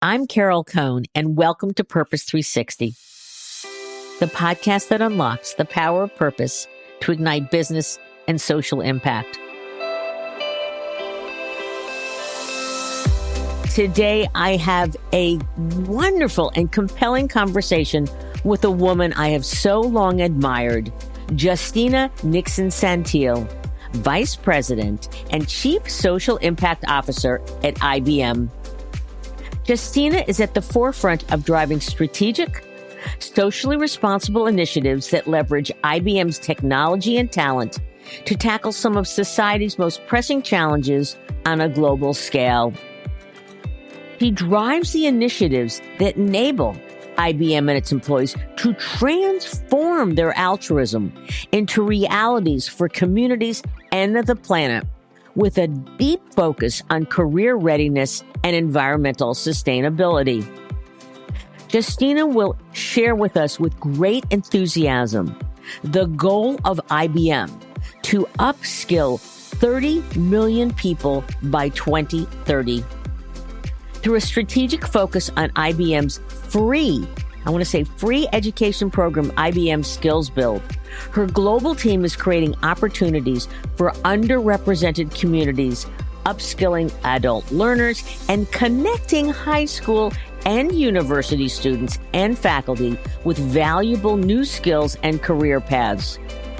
I'm Carol Cohn, and welcome to Purpose 360, the podcast that unlocks the power of purpose to ignite business and social impact. Today, I have a wonderful and compelling conversation with a woman I have so long admired, Justina Nixon-Saintil, Vice President and Chief Social Impact Officer at IBM. Justina is at the forefront of driving strategic, socially responsible initiatives that leverage IBM's technology and talent to tackle some of society's most pressing challenges on a global scale. She drives the initiatives that enable IBM and its employees to transform their altruism into realities for communities and the planet, with a deep focus on career readiness and environmental sustainability. Justina will share with us with great enthusiasm the goal of IBM to upskill 30 million people by 2030. Through a strategic focus on IBM's free education program, IBM SkillsBuild. Her global team is creating opportunities for underrepresented communities, upskilling adult learners, and connecting high school and university students and faculty with valuable new skills and career paths.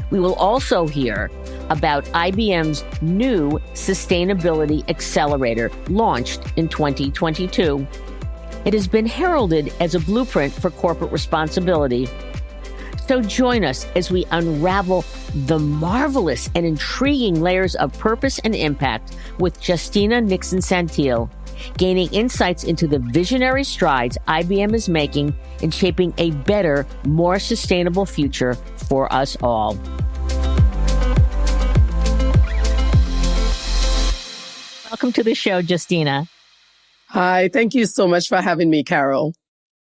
We will also hear about IBM's new Sustainability Accelerator launched in 2022. It has been heralded as a blueprint for corporate responsibility. So join us as we unravel the marvelous and intriguing layers of purpose and impact with Justina Nixon-Saintil, gaining insights into the visionary strides IBM is making in shaping a better, more sustainable future for us all. Welcome to the show, Justina. Hi, thank you so much for having me, Carol.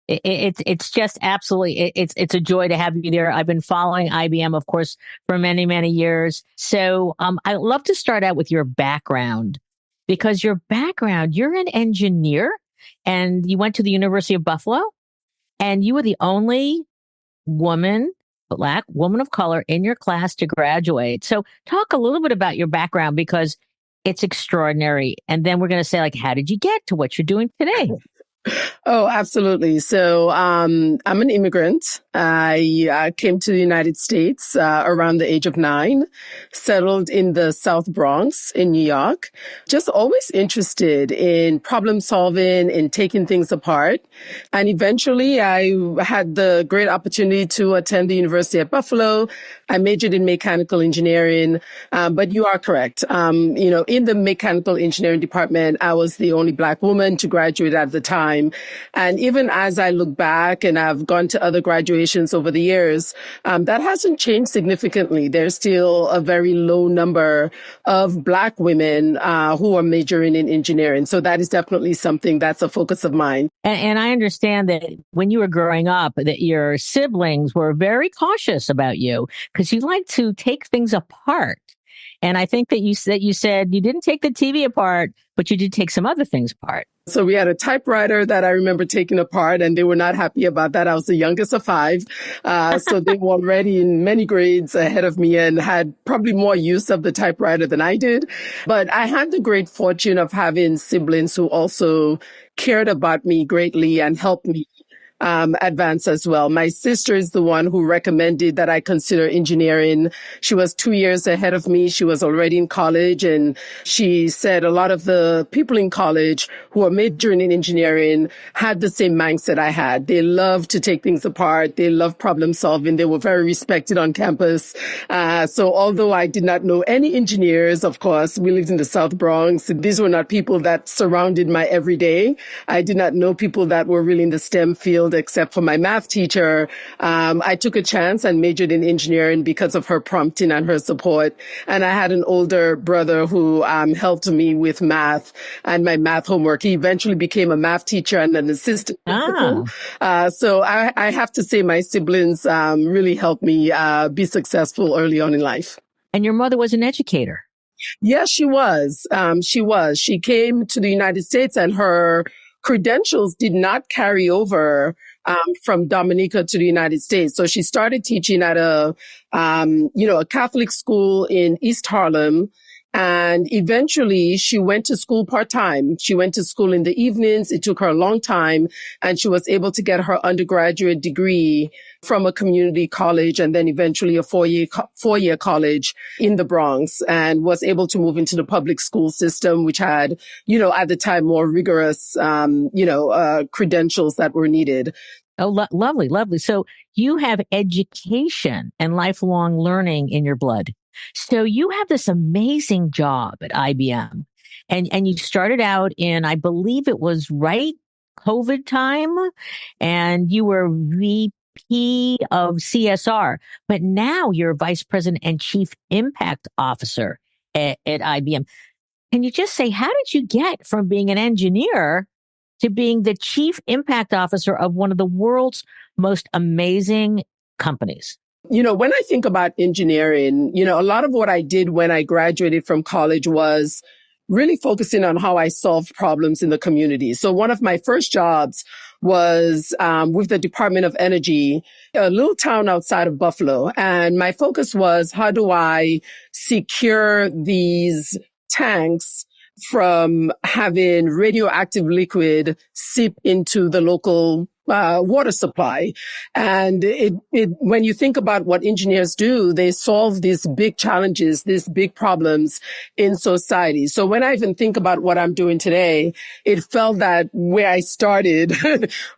It's just absolutely, it's a joy to have you there. I've been following IBM, of course, for many, many years. So I'd love to start out with your background, because you're an engineer and you went to the University of Buffalo and you were the only Black woman of color in your class to graduate. So talk a little bit about your background, because it's extraordinary. And then we're going to say, how did you get to what you're doing today? Oh, absolutely. So, I'm an immigrant. I came to the United States around the age of 9, settled in the South Bronx in New York, just always interested in problem solving and taking things apart. And eventually I had the great opportunity to attend the University at Buffalo. I majored in mechanical engineering. But you are correct. In the mechanical engineering department, I was the only Black woman to graduate at the time. And even as I look back, and I've gone to other graduations over the years, that hasn't changed significantly. There's still a very low number of Black women who are majoring in engineering. So that is definitely something that's a focus of mine. And I understand that when you were growing up, that your siblings were very cautious about you because you like to take things apart. And I think that you said you didn't take the TV apart, but you did take some other things apart. So we had a typewriter that I remember taking apart, and they were not happy about that. I was the youngest of 5. So they were already in many grades ahead of me and had probably more use of the typewriter than I did. But I had the great fortune of having siblings who also cared about me greatly and helped me advance as well. My sister is the one who recommended that I consider engineering. She was 2 years ahead of me. She was already in college, and she said a lot of the people in college who are majoring in engineering had the same mindset I had. They loved to take things apart. They loved problem solving. They were very respected on campus. So although I did not know any engineers, of course, we lived in the South Bronx. These were not people that surrounded my everyday. I did not know people that were really in the STEM field except for my math teacher. I took a chance and majored in engineering because of her prompting and her support. And I had an older brother who helped me with math and my math homework. He eventually became a math teacher and an assistant principal. So I have to say my siblings really helped me be successful early on in life. And your mother was an educator. Yes, she was. She came to the United States, and her credentials did not carry over from Dominica to the United States. So she started teaching at a Catholic school in East Harlem. And eventually she went to school part-time. She went to school in the evenings. It took her a long time, and she was able to get her undergraduate degree from a community college and then eventually a four-year college in the Bronx, and was able to move into the public school system, which had, at the time, more rigorous, credentials that were needed. Oh, lovely, lovely. So you have education and lifelong learning in your blood. So you have this amazing job at IBM, and you started out in, I believe it was right COVID time, and you were VP of CSR, but now you're Vice President and Chief Impact Officer at IBM. Can you just say, how did you get from being an engineer to being the Chief Impact Officer of one of the world's most amazing companies? When I think about engineering, a lot of what I did when I graduated from college was really focusing on how I solved problems in the community. So one of my first jobs was with the Department of Energy, a little town outside of Buffalo. And my focus was, how do I secure these tanks from having radioactive liquid seep into the local water supply. And when you think about what engineers do, they solve these big challenges, these big problems in society. So when I even think about what I'm doing today, it felt that where I started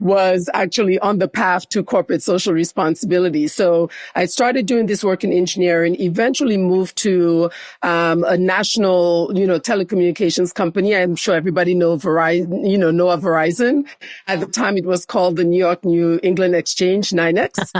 was actually on the path to corporate social responsibility. So I started doing this work in engineering, eventually moved to a national, telecommunications company. I'm sure everybody know Verizon. At the time, it was called the New England Exchange, 9X.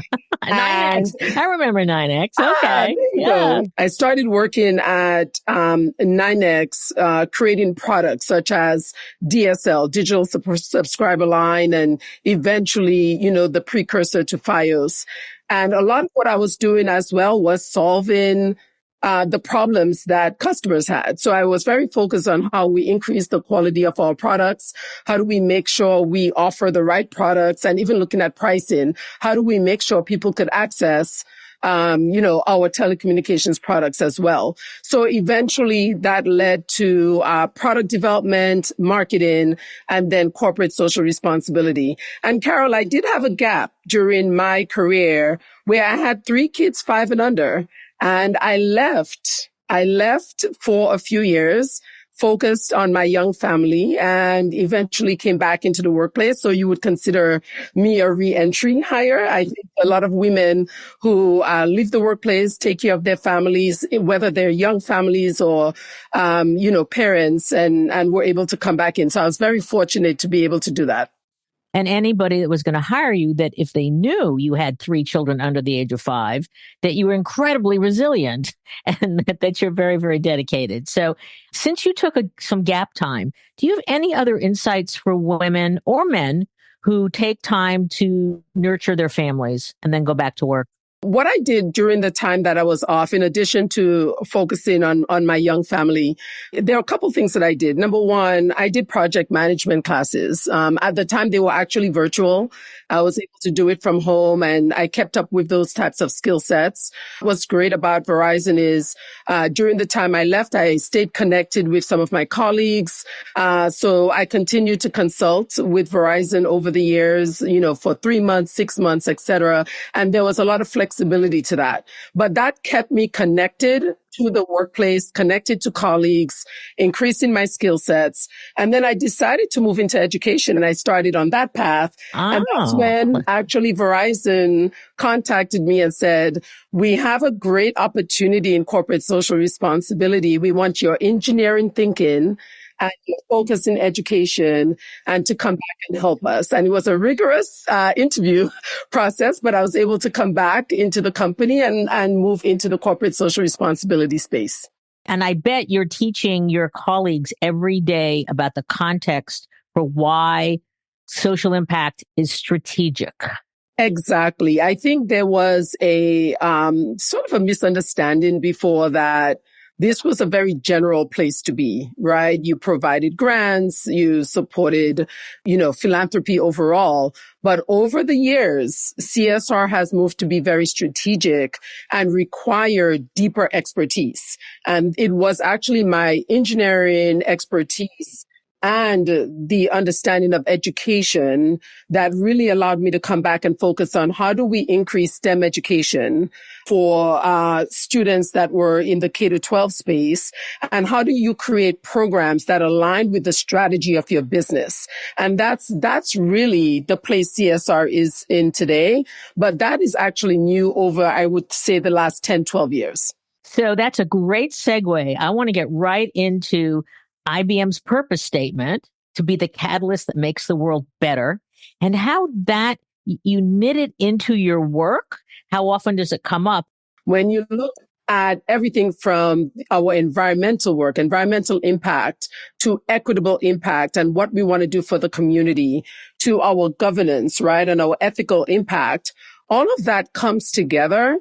9X. I remember 9X. Okay. Yeah. I started working at 9X, creating products such as DSL, digital subscriber line, and eventually, the precursor to FiOS. And a lot of what I was doing as well was solving the problems that customers had. So I was very focused on how we increase the quality of our products. How do we make sure we offer the right products? And even looking at pricing, how do we make sure people could access our telecommunications products as well. So eventually that led to product development, marketing, and then corporate social responsibility. And Carol, I did have a gap during my career where I had 3 kids, 5 and under. And I left for a few years, focused on my young family, and eventually came back into the workplace. So you would consider me a re-entry hire. I think a lot of women who leave the workplace, take care of their families, whether they're young families or, parents, and were able to come back in. So I was very fortunate to be able to do that. And anybody that was going to hire you, that if they knew you had 3 children under the age of 5, that you were incredibly resilient and that you're very, very dedicated. So since you took some gap time, do you have any other insights for women or men who take time to nurture their families and then go back to work? What I did during the time that I was off, in addition to focusing on my young family, there are a couple things that I did. Number one, I did project management classes. At the time, they were actually virtual. I was able to do it from home, and I kept up with those types of skill sets. What's great about Verizon is during the time I left, I stayed connected with some of my colleagues. So I continued to consult with Verizon over the years, for 3 months, 6 months, etc. And there was a lot of flexibility to that. But that kept me connected to the workplace, connected to colleagues, increasing my skill sets. And then I decided to move into education, and I started on that path. And that's when actually Verizon contacted me and said, we have a great opportunity in corporate social responsibility. We want your engineering thinking and focus in education and to come back and help us. And it was a rigorous interview process, but I was able to come back into the company and move into the corporate social responsibility space. And I bet you're teaching your colleagues every day about the context for why social impact is strategic. Exactly. I think there was a sort of a misunderstanding before that this was a very general place to be, right? You provided grants, you supported, philanthropy overall. But over the years, CSR has moved to be very strategic and require deeper expertise. And it was actually my engineering expertise and the understanding of education that really allowed me to come back and focus on how do we increase STEM education for students that were in the K-12 space, and how do you create programs that align with the strategy of your business? And that's really the place CSR is in today, but that is actually new over, I would say, the last 10, 12 years. So that's a great segue. I want to get right into IBM's purpose statement to be the catalyst that makes the world better, and how that you knit it into your work. How often does it come up? When you look at everything from our environmental work, environmental impact, to equitable impact and what we want to do for the community, to our governance, right, and our ethical impact, all of that comes together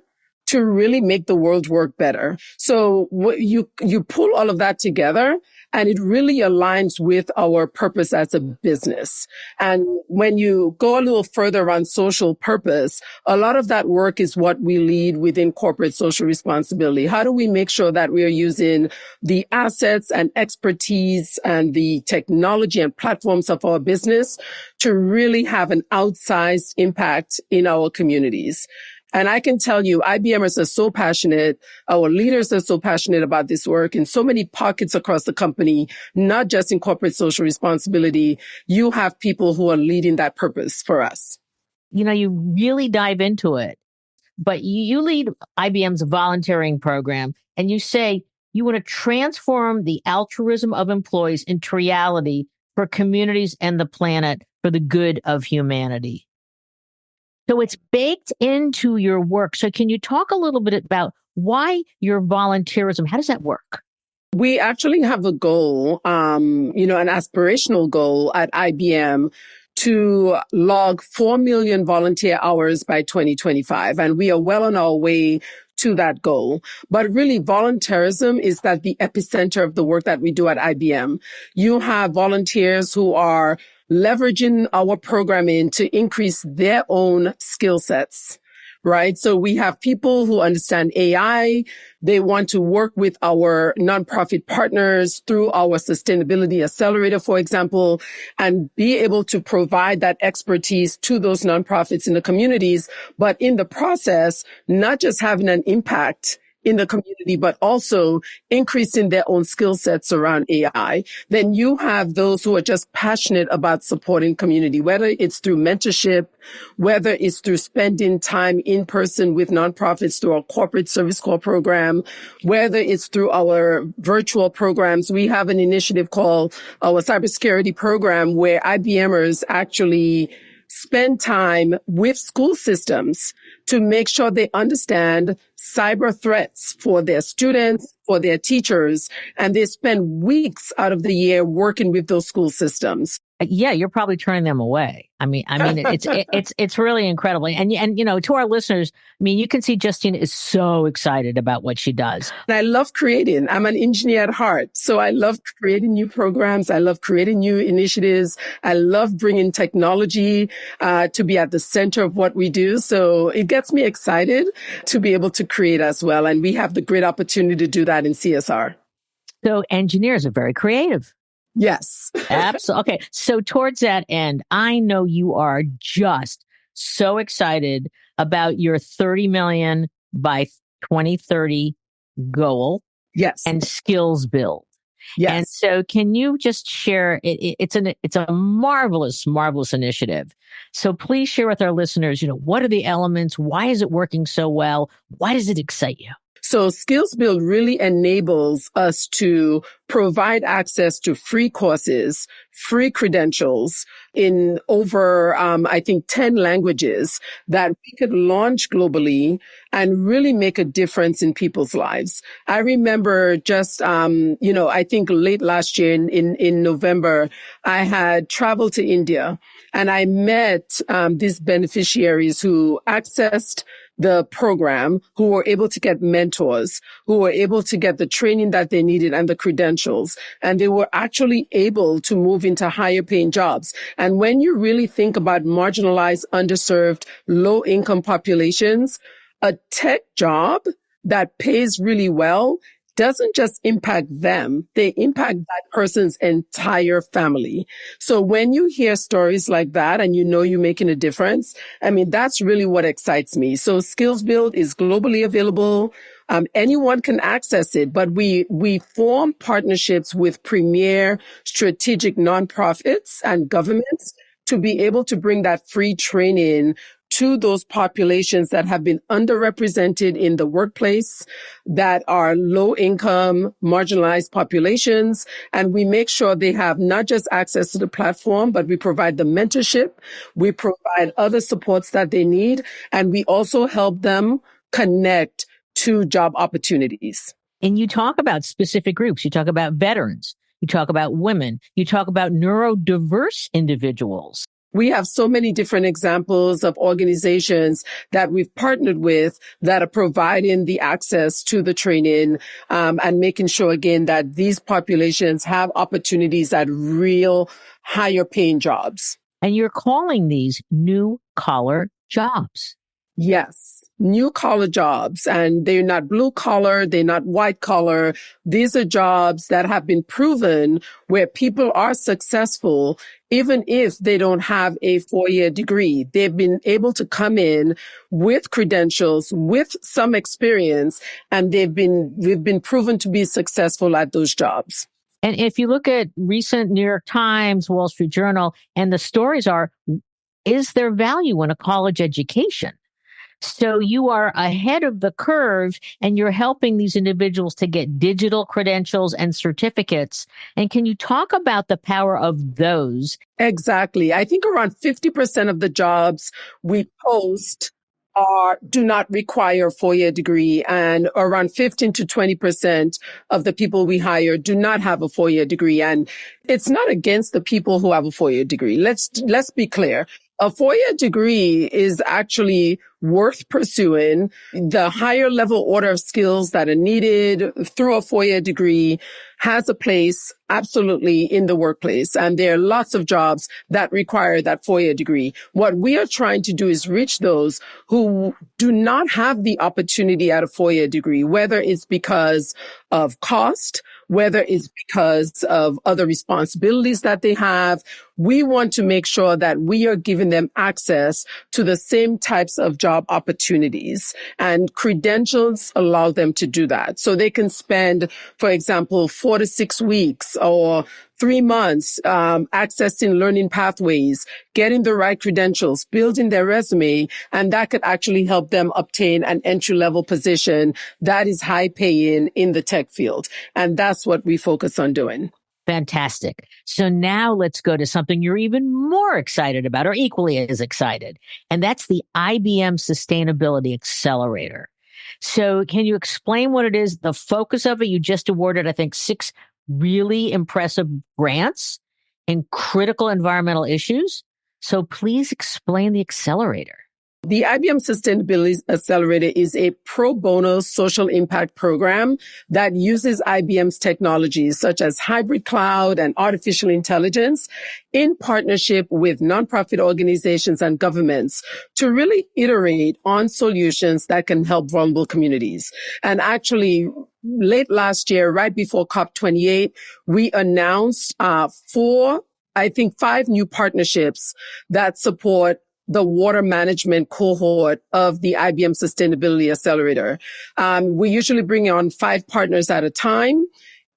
to really make the world work better. So you pull all of that together, and it really aligns with our purpose as a business. And when you go a little further on social purpose, a lot of that work is what we lead within corporate social responsibility. How do we make sure that we are using the assets and expertise and the technology and platforms of our business to really have an outsized impact in our communities? And I can tell you, IBMers are so passionate. Our leaders are so passionate about this work in so many pockets across the company, not just in corporate social responsibility. You have people who are leading that purpose for us. You really dive into it, but you lead IBM's volunteering program, and you say you want to transform the altruism of employees into reality for communities and the planet for the good of humanity. So it's baked into your work. So can you talk a little bit about why your volunteerism? How does that work? We actually have a goal, an aspirational goal at IBM to log 4 million volunteer hours by 2025. And we are well on our way to that goal. But really, volunteerism is the epicenter of the work that we do at IBM. You have volunteers who are leveraging our programming to increase their own skill sets, right? So we have people who understand AI. They want to work with our nonprofit partners through our Sustainability Accelerator, for example, and be able to provide that expertise to those nonprofits in the communities. But in the process, not just having an impact in the community, but also increasing their own skill sets around AI. Then you have those who are just passionate about supporting community, whether it's through mentorship, whether it's through spending time in person with nonprofits through our corporate service corps program, whether it's through our virtual programs. We have an initiative called our cybersecurity program where IBMers actually spend time with school systems to make sure they understand cyber threats for their students, for their teachers, and they spend weeks out of the year working with those school systems. Yeah, you're probably turning them away. It's really incredible. And to our listeners, you can see Justina is so excited about what she does. And I love creating. I'm an engineer at heart. So I love creating new programs. I love creating new initiatives. I love bringing technology to be at the center of what we do. So it gets me excited to be able to create as well. And we have the great opportunity to do that in CSR. So engineers are very creative. Yes. Absolutely. Okay. So towards that end, I know you are just so excited about your 30 million by 2030 goal. Yes. And SkillsBuild. Yes. And so can you just share, it's a marvelous, marvelous initiative. So please share with our listeners, what are the elements? Why is it working so well? Why does it excite you? So SkillsBuild really enables us to provide access to free courses, free credentials in over, 10 languages that we could launch globally and really make a difference in people's lives. I remember just, I think late last year in November, I had traveled to India and I met these beneficiaries who accessed the program, who were able to get mentors, who were able to get the training that they needed and the credentials. And they were actually able to move into higher paying jobs. And when you really think about marginalized, underserved, low income populations, a tech job that pays really well doesn't just impact them, they impact that person's entire family. So when you hear stories like that and you know you're making a difference, I mean, that's really what excites me. So SkillsBuild is globally available. Anyone can access it, but we form partnerships with premier strategic nonprofits and governments to be able to bring that free training to those populations that have been underrepresented in the workplace, that are low income, marginalized populations. And we make sure they have not just access to the platform, but we provide the mentorship. We provide other supports that they need. And we also help them connect to job opportunities. And you talk about specific groups. You talk about veterans. You talk about women. You talk about neurodiverse individuals. We have so many different examples of organizations that we've partnered with that are providing the access to the training, and making sure, again, that these populations have opportunities at real higher paying jobs. And you're calling these new collar jobs. Yes. New collar jobs, and they're not blue collar, they're not white collar. These are jobs that have been proven where people are successful, even if they don't have a 4-year degree. They've been able to come in with credentials, with some experience, and we've been proven to be successful at those jobs. And if you look at recent New York Times, Wall Street Journal, and the stories are, is there value in a college education? So you are ahead of the curve and you're helping these individuals to get digital credentials and certificates. And can you talk about the power of those? Exactly. I think around 50% of the jobs we post do not require a 4-year degree, and around 15 to 20% of the people we hire do not have a 4-year degree. And it's not against the people who have a 4-year degree. Let's be clear. A 4-year degree is actually worth pursuing. The higher level order of skills that are needed through a 4-year degree has a place absolutely in the workplace. And there are lots of jobs that require that 4-year degree. What we are trying to do is reach those who do not have the opportunity at a 4-year degree, whether it's because of cost, whether it's because of other responsibilities that they have. We want to make sure that we are giving them access to the same types of job opportunities, and credentials allow them to do that. So they can spend, for example, 4 to 6 weeks or 3 months accessing learning pathways, getting the right credentials, building their resume, and that could actually help them obtain an entry-level position that is high paying in the tech field. And that's what we focus on doing. Fantastic. So now let's go to something you're even more excited about, or equally as excited. And that's the IBM Sustainability Accelerator. So can you explain what it is, the focus of it? You just awarded, I think, 6 really impressive grants in critical environmental issues. So please explain the accelerator. The IBM Sustainability Accelerator is a pro bono social impact program that uses IBM's technologies such as hybrid cloud and artificial intelligence in partnership with nonprofit organizations and governments to really iterate on solutions that can help vulnerable communities. And actually, late last year, right before COP28, we announced 5 new partnerships that support the water management cohort of the IBM Sustainability Accelerator. We usually bring on 5 partners at a time.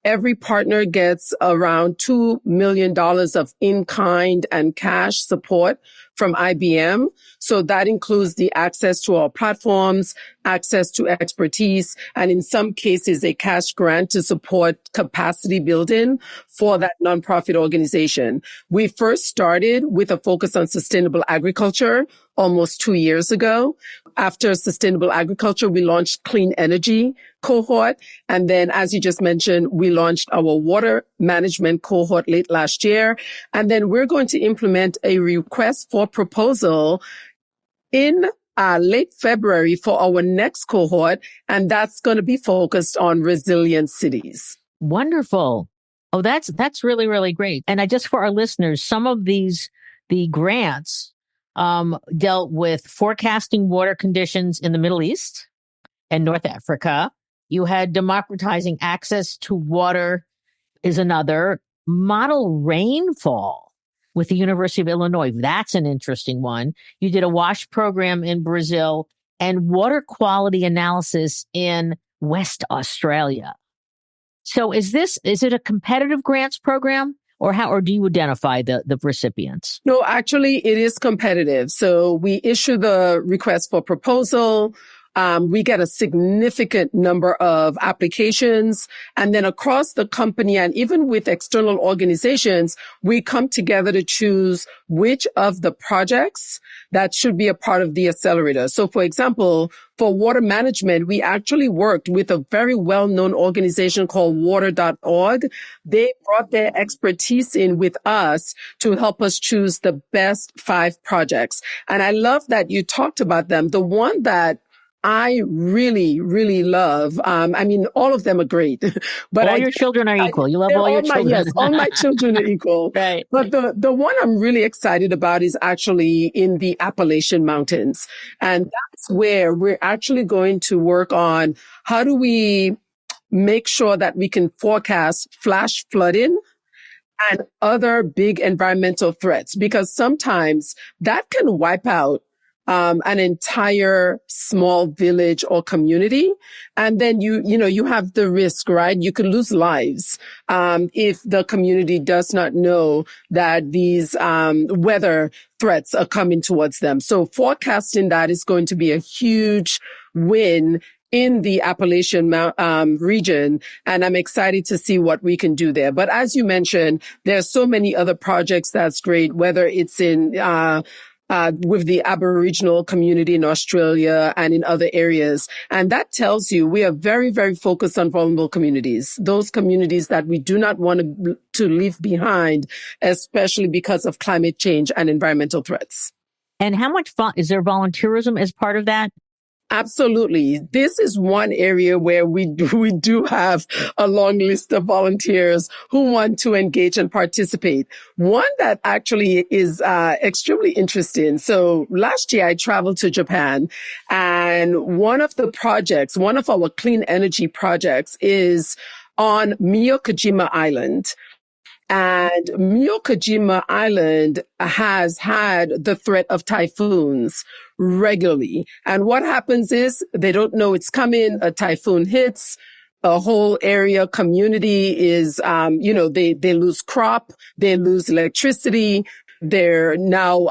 Every partner gets around $2 million of in-kind and cash support from IBM. So that includes the access to our platforms, access to expertise, and in some cases, a cash grant to support capacity building for that nonprofit organization. We first started with a focus on sustainable agriculture almost 2 years ago. After sustainable agriculture, we launched clean energy cohort. And then, as you just mentioned, we launched our water management cohort late last year. And then we're going to implement a request for proposal in late February for our next cohort, and that's going to be focused on resilient cities. Wonderful. Oh, that's really, really great. And just for our listeners, some of the grants dealt with forecasting water conditions in the Middle East and North Africa. You had democratizing access to water is another. Model rainfall with the University of Illinois. That's an interesting one. You did a WASH program in Brazil and water quality analysis in West Australia. So is it a competitive grants program or do you identify the recipients? No, actually it is competitive. So we issue the request for proposal. We get a significant number of applications, and then across the company and even with external organizations, we come together to choose which of the projects that should be a part of the accelerator. So for example, for water management, we actually worked with a very well-known organization called water.org. They brought their expertise in with us to help us choose the best 5 projects. And I love that you talked about them. The one that I really, really love. I mean, all of them are great, but all your children are equal. You love all your children. Yes, all my children are equal. Right. But the one I'm really excited about is actually in the Appalachian Mountains. And that's where we're actually going to work on how do we make sure that we can forecast flash flooding and other big environmental threats, because sometimes that can wipe out an entire small village or community. And then you have the risk, right? You could lose lives, if the community does not know that these, weather threats are coming towards them. So forecasting that is going to be a huge win in the Appalachian region. And I'm excited to see what we can do there. But as you mentioned, there are so many other projects that's great, whether it's in, with the Aboriginal community in Australia and in other areas. And that tells you we are very, very focused on vulnerable communities, those communities that we do not want to leave behind, especially because of climate change and environmental threats. And how much is there volunteerism as part of that? Absolutely. This is one area where we do have a long list of volunteers who want to engage and participate. One that actually is extremely interesting. So last year I traveled to Japan, and one of our clean energy projects is on Miyokojima Island. And Miyokojima Island has had the threat of typhoons regularly. And what happens is they don't know it's coming. A typhoon hits. A whole area community is, they lose crop. They lose electricity. They're now,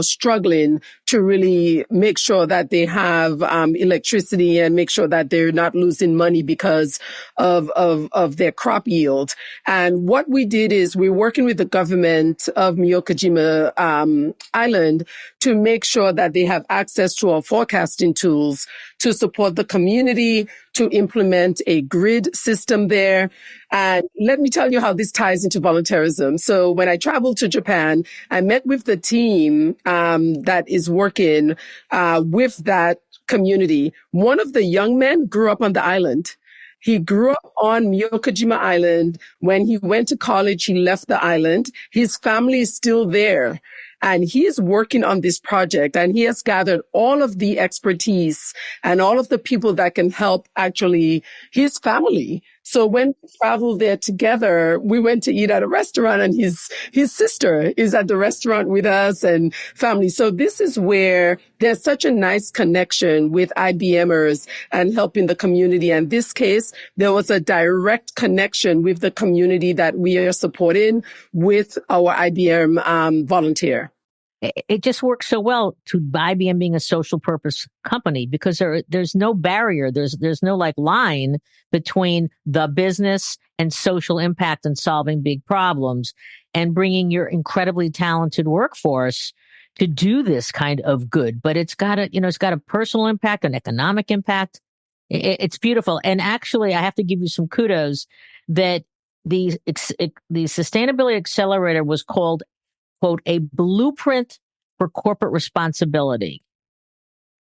struggling to really make sure that they have electricity and make sure that they're not losing money because of their crop yield. And what we did is we're working with the government of Miyokojima Island to make sure that they have access to our forecasting tools to support the community, to implement a grid system there. And let me tell you how this ties into volunteerism. So when I traveled to Japan, I met with the team that is working with that community. One of the young men grew up on the island. He grew up on Miyokojima Island. When he went to college, he left the island. His family is still there. And he is working on this project, and he has gathered all of the expertise and all of the people that can help actually his family. So when we traveled there together, we went to eat at a restaurant, and his sister is at the restaurant with us and family. So this is where there's such a nice connection with IBMers and helping the community. And in this case, there was a direct connection with the community that we are supporting with our IBM volunteer. It just works so well to IBM being a social purpose company, because there's no barrier. There's no line between the business and social impact and solving big problems and bringing your incredibly talented workforce to do this kind of good. But it's got a personal impact, an economic impact. It's beautiful. And actually, I have to give you some kudos that the Sustainability Accelerator was called, quote, a blueprint for corporate responsibility.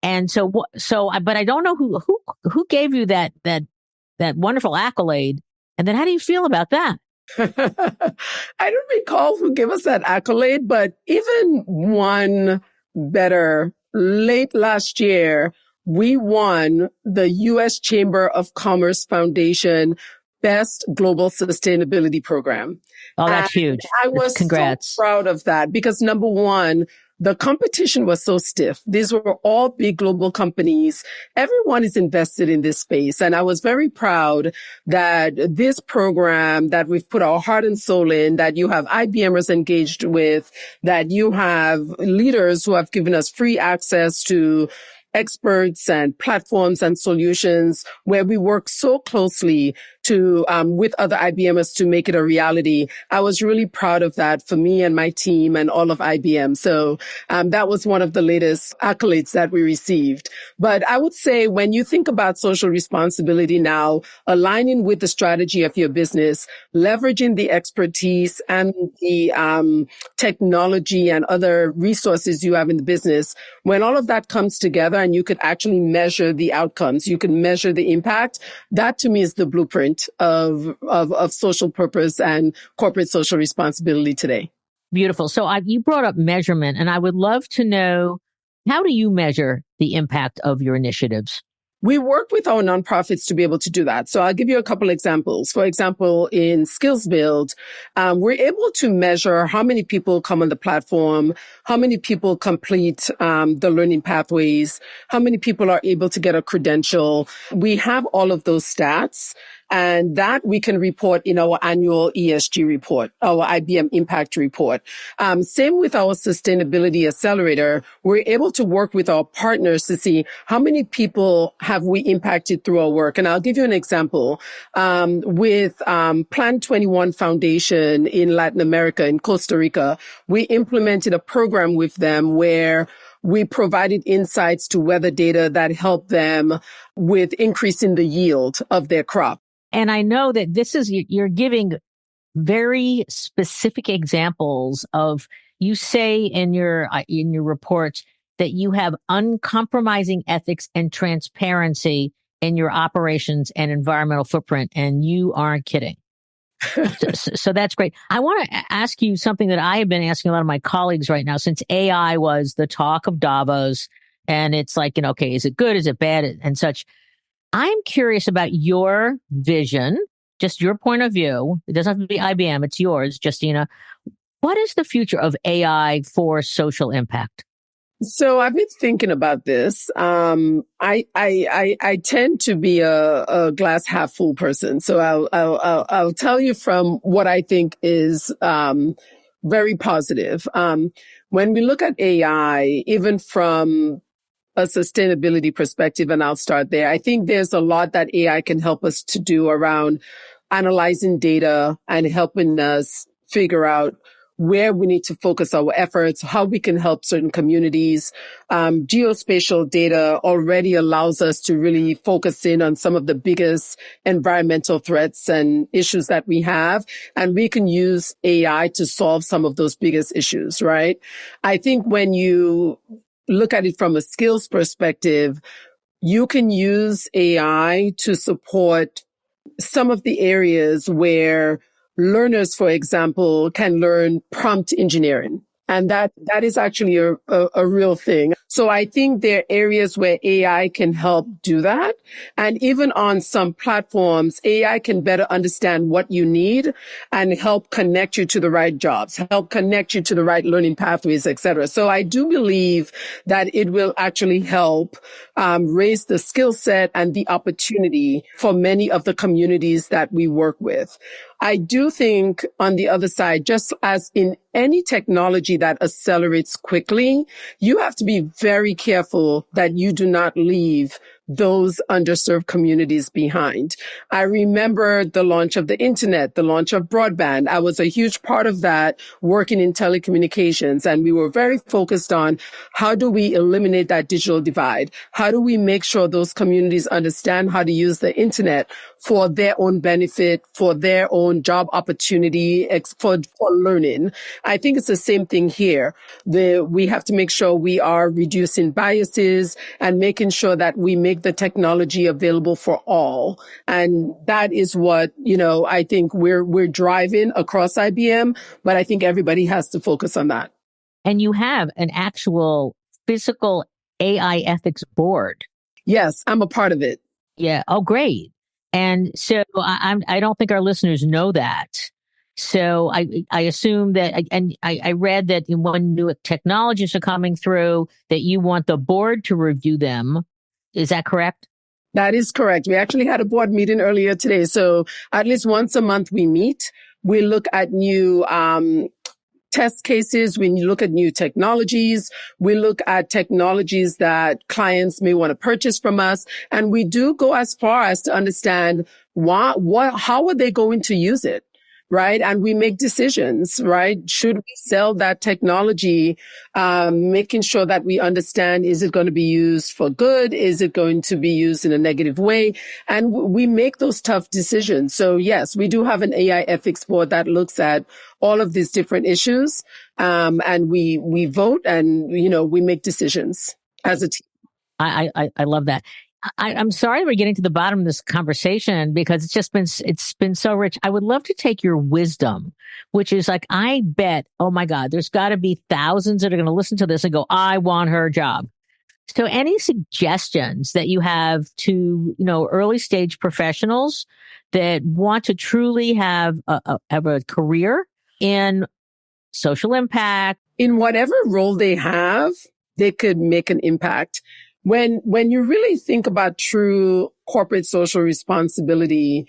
And but I don't know who gave you that wonderful accolade. And then how do you feel about that? I don't recall who gave us that accolade, but even one better, late last year, we won the U.S. Chamber of Commerce Foundation Best Global Sustainability Program. Oh, that's huge. I was Congrats. so proud of that because number one, the competition was so stiff. These were all big global companies. Everyone is invested in this space. And I was very proud that this program that we've put our heart and soul in, that you have IBMers engaged with, that you have leaders who have given us free access to experts and platforms and solutions where we work so closely to with other IBMers to make it a reality. I was really proud of that for me and my team and all of IBM. So that was one of the latest accolades that we received. But I would say when you think about social responsibility now, aligning with the strategy of your business, leveraging the expertise and the technology and other resources you have in the business, when all of that comes together and you could actually measure the outcomes, you can measure the impact, that to me is the blueprint of social purpose and corporate social responsibility today. Beautiful. So you brought up measurement, and I would love to know, how do you measure the impact of your initiatives? We work with our nonprofits to be able to do that. So I'll give you a couple examples. For example, in SkillsBuild, we're able to measure how many people come on the platform, how many people complete the learning pathways, how many people are able to get a credential. We have all of those stats. And that we can report in our annual ESG report, our IBM impact report. Same with our Sustainability Accelerator. We're able to work with our partners to see how many people have we impacted through our work. And I'll give you an example. With Plan 21 Foundation in Latin America, in Costa Rica, we implemented a program with them where we provided insights to weather data that helped them with increasing the yield of their crop. And I know that you're giving very specific examples of, you say in your reports that you have uncompromising ethics and transparency in your operations and environmental footprint, and you aren't kidding. So that's great. I want to ask you something that I have been asking a lot of my colleagues right now, since AI was the talk of Davos, and it's like, okay, is it good? Is it bad? And such. I'm curious about your vision, just your point of view. It doesn't have to be IBM. It's yours, Justina. What is the future of AI for social impact? So I've been thinking about this. I tend to be a glass half full person. So I'll tell you from what I think is very positive. When we look at AI, even from a sustainability perspective, and I'll start there. I think there's a lot that AI can help us to do around analyzing data and helping us figure out where we need to focus our efforts, how we can help certain communities. Geospatial data already allows us to really focus in on some of the biggest environmental threats and issues that we have. And we can use AI to solve some of those biggest issues, right? I think when you look at it from a skills perspective, you can use AI to support some of the areas where learners, for example, can learn prompt engineering. And that is actually a real thing. So I think there are areas where AI can help do that. And even on some platforms, AI can better understand what you need and help connect you to the right jobs, help connect you to the right learning pathways, etc. So I do believe that it will actually help raise the skill set and the opportunity for many of the communities that we work with. I do think on the other side, just as in any technology that accelerates quickly, you have to be very careful that you do not leave those underserved communities behind. I remember the launch of the internet, the launch of broadband. I was a huge part of that working in telecommunications. And we were very focused on how do we eliminate that digital divide? How do we make sure those communities understand how to use the internet for their own benefit, for their own job opportunity, for learning? I think it's the same thing here. We have to make sure we are reducing biases and making sure that we make the technology available for all. And that is what, I think we're driving across IBM, but I think everybody has to focus on that. And you have an actual physical AI ethics board. Yes, I'm a part of it. Yeah. Oh, great. And so I don't think our listeners know that. So I assume that, and I read that when new technologies are coming through, that you want the board to review them. Is that correct? That is correct. We actually had a board meeting earlier today. So at least once a month we meet. We look at new test cases. We look at new technologies. We look at technologies that clients may want to purchase from us. And we do go as far as to understand how are they going to use it? Right. And we make decisions, right? Should we sell that technology? Making sure that we understand, is it going to be used for good? Is it going to be used in a negative way? And we make those tough decisions. So yes, we do have an AI ethics board that looks at all of these different issues. And we vote and, we make decisions as a team. I love that. I'm sorry we're getting to the bottom of this conversation because it's been so rich. I would love to take your wisdom, which is like, I bet, oh my God, there's got to be thousands that are going to listen to this and go, I want her job. So any suggestions that you have to, early stage professionals that want to truly have a career in social impact? In whatever role they have, they could make an impact. When you really think about true corporate social responsibility,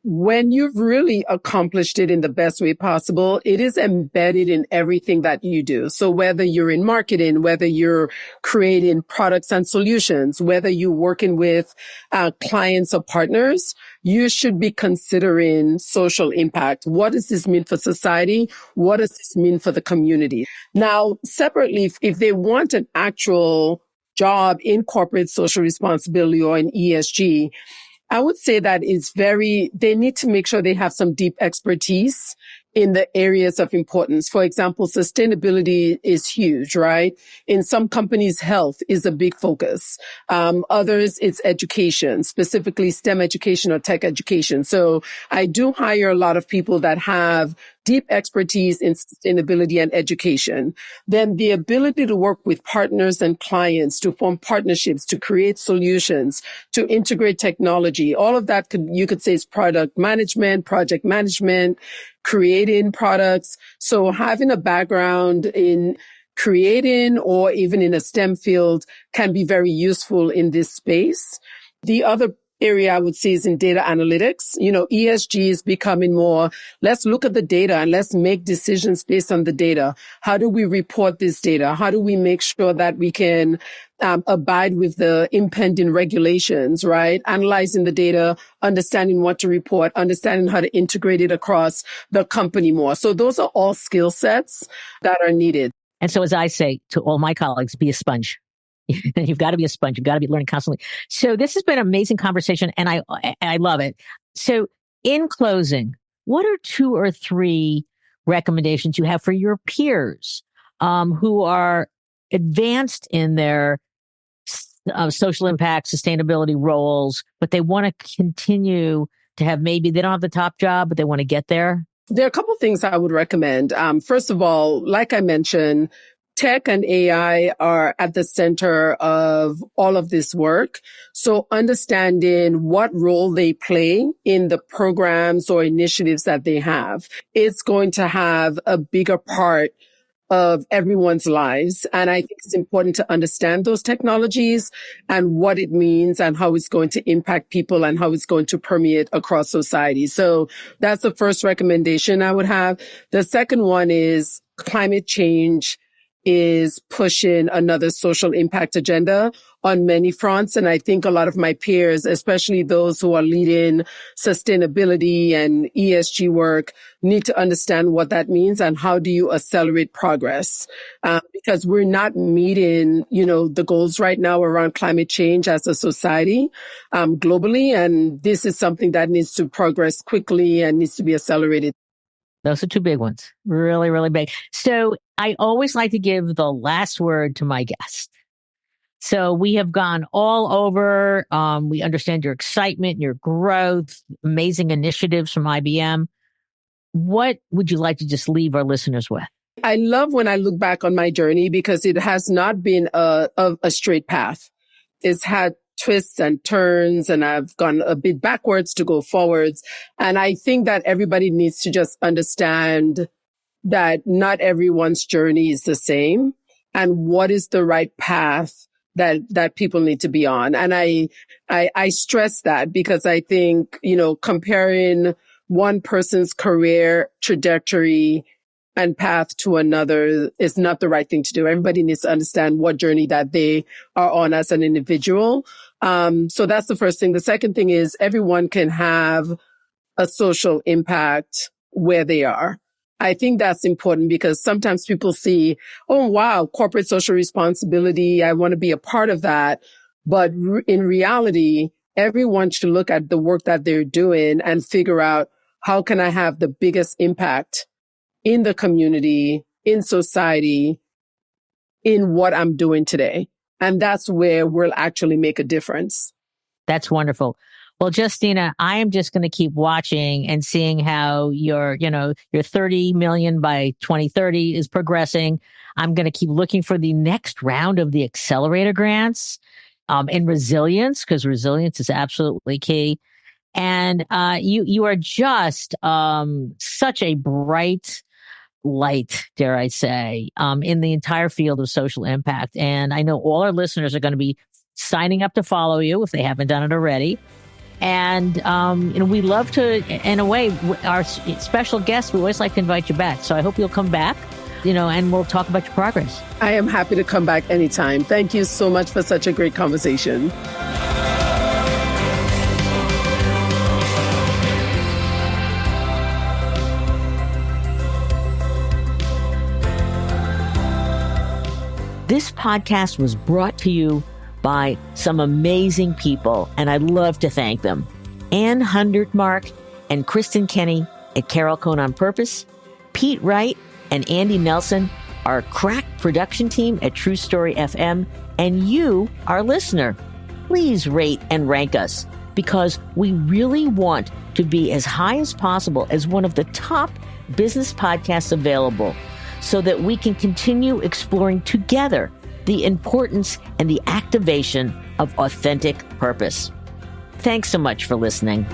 when you've really accomplished it in the best way possible, it is embedded in everything that you do. So whether you're in marketing, whether you're creating products and solutions, whether you're working with clients or partners, you should be considering social impact. What does this mean for society? What does this mean for the community? Now, separately, if they want an actual job in corporate social responsibility or in ESG, I would say that they need to make sure they have some deep expertise in the areas of importance. For example, sustainability is huge, right? In some companies, health is a big focus. Others, it's education, specifically STEM education or tech education. So I do hire a lot of people that have deep expertise in sustainability and education. Then the ability to work with partners and clients, to form partnerships, to create solutions, to integrate technology. All of that you could say is product management, project management, creating products. So having a background in creating or even in a STEM field can be very useful in this space. The other area I would say is in data analytics. ESG is becoming more, let's look at the data and let's make decisions based on the data. How do we report this data? How do we make sure that we can abide with the impending regulations, right? Analyzing the data, understanding what to report, understanding how to integrate it across the company more. So those are all skill sets that are needed. And so as I say to all my colleagues, be a sponge. You've got to be a sponge. You've got to be learning constantly. So this has been an amazing conversation and I love it. So in closing, what are 2 or 3 recommendations you have for your peers who are advanced in their social impact, sustainability roles, but they want to continue to have, maybe they don't have the top job, but they want to get there? There are a couple of things I would recommend. First of all, like I mentioned, tech and AI are at the center of all of this work. So understanding what role they play in the programs or initiatives that they have, it's going to have a bigger part of everyone's lives. And I think it's important to understand those technologies and what it means and how it's going to impact people and how it's going to permeate across society. So that's the first recommendation I would have. The second one is climate change is pushing another social impact agenda on many fronts. And I think a lot of my peers, especially those who are leading sustainability and ESG work, need to understand what that means and how do you accelerate progress? Because we're not meeting, the goals right now around climate change as a society, globally. And this is something that needs to progress quickly and needs to be accelerated. Those are two big ones. Really, really big. So I always like to give the last word to my guest. So we have gone all over. We understand your excitement, your growth, amazing initiatives from IBM. What would you like to just leave our listeners with? I love when I look back on my journey because it has not been a straight path. It's had twists and turns, and I've gone a bit backwards to go forwards. And I think that everybody needs to just understand that not everyone's journey is the same and what is the right path that people need to be on. And I stress that because I think, comparing one person's career trajectory and path to another is not the right thing to do. Everybody needs to understand what journey that they are on as an individual. So that's the first thing. The second thing is everyone can have a social impact where they are. I think that's important because sometimes people see, oh, wow, corporate social responsibility. I want to be a part of that. But in reality, everyone should look at the work that they're doing and figure out how can I have the biggest impact in the community, in society, in what I'm doing today. And that's where we'll actually make a difference. That's wonderful. Well, Justina, I am just going to keep watching and seeing how your 30 million by 2030 is progressing. I'm going to keep looking for the next round of the accelerator grants in resilience, because resilience is absolutely key. And you are just such a bright light, dare I say, in the entire field of social impact. And I know all our listeners are going to be signing up to follow you if they haven't done it already. And, we love to, in a way, our special guests, we always like to invite you back. So I hope you'll come back, and we'll talk about your progress. I am happy to come back anytime. Thank you so much for such a great conversation. This podcast was brought to you by some amazing people, and I'd love to thank them. Ann Hundertmark and Kristen Kenny at Carol Cone on Purpose, Pete Wright and Andy Nelson, our crack production team at True Story FM, and you, our listener. Please rate and rank us because we really want to be as high as possible as one of the top business podcasts available so that we can continue exploring together the importance and the activation of authentic purpose. Thanks so much for listening.